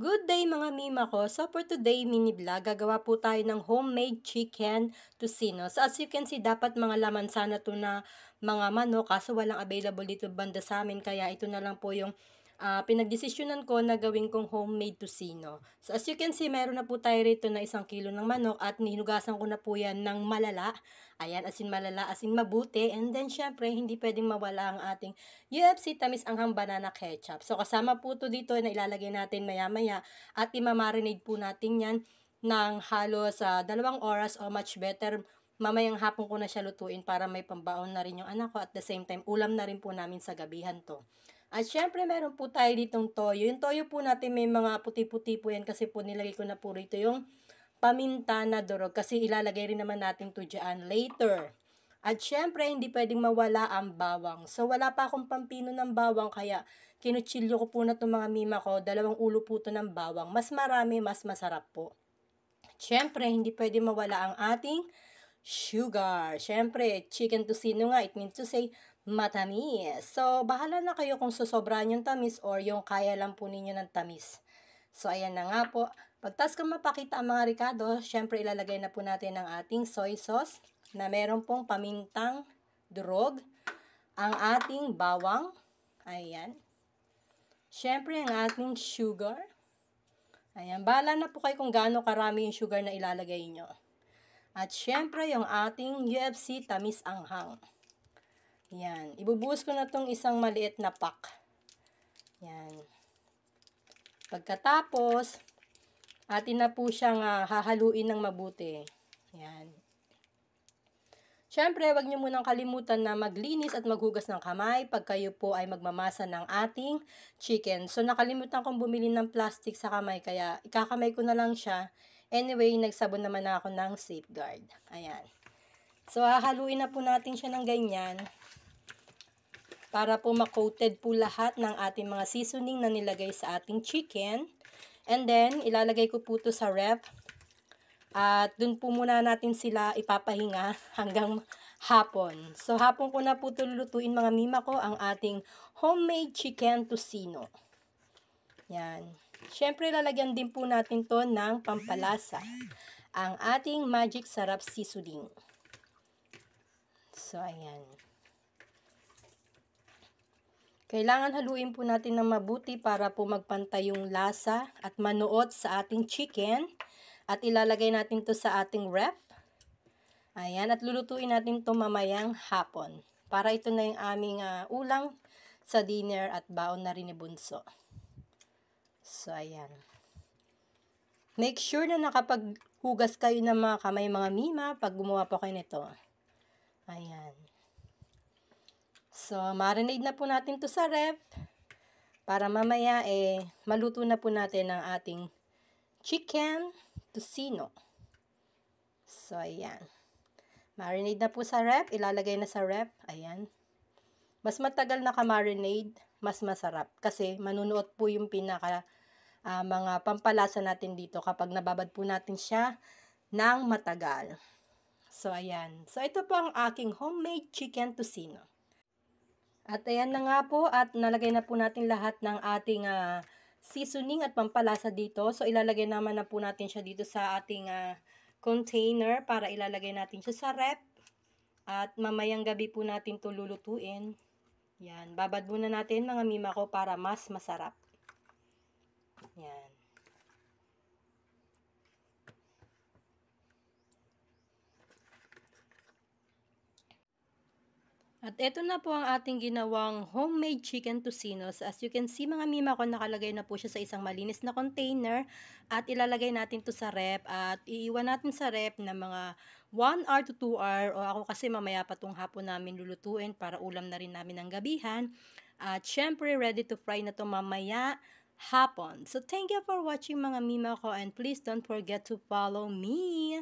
Good day mga mima ko. So for today mini vlog, gagawa po tayo ng homemade chicken tocino. So as you can see, dapat mga laman sana to na mga manok, kaso walang available dito banda sa amin. Kaya ito na lang po yung pinagdesisyonan ko na gawin kong homemade tocino. So as you can see, meron na po tayo rito na 1 kilo ng manok at nihinugasan ko na po yan ng malala. Ayan, as in malala, as in mabuti. And then syempre, hindi pwedeng mawala ang ating UFC tamis anghang banana ketchup. So kasama po to dito na ilalagay natin maya-maya at imamarinate po natin yan ng halos 2 oras o much better. Mamayang hapon ko na siya lutuin para may pambaon na rin yung anak ko at the same time ulam na rin po namin sa gabihan to. At syempre meron po tayo ditong toyo. Yung toyo po natin may mga puti-puti po yan kasi po nilagay ko na po rito yung paminta na durog kasi ilalagay rin naman natin to dyan later. At syempre, hindi pwedeng mawala ang bawang. So, wala pa akong pampino ng bawang, kaya kinuchilyo ko po na itong mga mima ko. 2 ulo po ito ng bawang. Mas marami, mas masarap po. Syempre, hindi pwedeng mawala ang ating sugar. Syempre, chicken tocino nga, it means to say, matamis. So, bahala na kayo kung susobrahan yung tamis or yung kaya lang po ninyo ng tamis. So, ayan na nga po. Pagtas ko mapakita ang mga ricado, syempre ilalagay na po natin ang ating soy sauce na meron pong pamintang durog, ang ating bawang, ayan. Syempre, ang ating sugar. Ayan, bahala na po kayo kung gaano karami yung sugar na ilalagay nyo. At syempre, yung ating UFC tamis anghang. Yan, ibubuhos ko na tong isang maliit na pack. Yan. Pagkatapos, atin na po siyang hahaluin ng mabuti. Yan. Siyempre, wag niyo munang kalimutan na maglinis at maghugas ng kamay pag kayo po ay magmamasa ng ating chicken. So, nakalimutan kong bumili ng plastic sa kamay, kaya ikakamay ko na lang siya. Anyway, nagsabon naman ako ng Safeguard. Ayan. So, hahaluin na po natin siya ng ganyan para po ma-coated po lahat ng ating mga seasoning na nilagay sa ating chicken. And then, ilalagay ko po ito sa ref. At dun po muna natin sila ipapahinga hanggang hapon. So, hapon ko na po lulutuin mga mima ko ang ating homemade chicken tocino. Yan. Siyempre, lalagyan din po natin to ng pampalasa. Ang ating magic sarap seasoning. So, ayan. Kailangan haluin po natin ng mabuti para po magpantay yung lasa at manuot sa ating chicken. At ilalagay natin to sa ating ref. Ayan, at lulutuin natin to mamayang hapon. Para ito na yung aming ulam sa dinner at baon na rin ni Bunso. So, ayan. Make sure na nakapaghugas kayo ng mga kamay mga mima pag gumawa po kayo nito. Ayan. So, marinate na po natin to sa ref. Para mamaya maluto na po natin ang ating chicken tocino. So, ayan. Marinade na po sa ref. Ilalagay na sa ref. Ayan. Mas matagal na ka-marinade, mas masarap. Kasi manunuot po yung mga pampalasa natin dito kapag nababad po natin siya ng matagal. So, ayan. So, ito po ang aking homemade chicken tocino. At ayan na nga po. At nalagay na po natin lahat ng ating seasoning at pampalasa dito. So, ilalagay naman na po natin siya dito sa ating container para ilalagay natin siya sa ref. At mamayang gabi po natin ito lulutuin. Yan. Babad muna natin mga mima ko para mas masarap. Yan. At ito na po ang ating ginawang homemade chicken tocino. So, as you can see mga mima ko, nakalagay na po siya sa isang malinis na container. At ilalagay natin to sa ref. At iiwan natin sa ref na mga 1 hour to 2 hour. O ako kasi mamaya pa itong hapon namin lulutuin para ulam na rin namin ng gabihan. At syempre ready to fry na to mamaya hapon. So, thank you for watching mga mima ko. And please don't forget to follow me.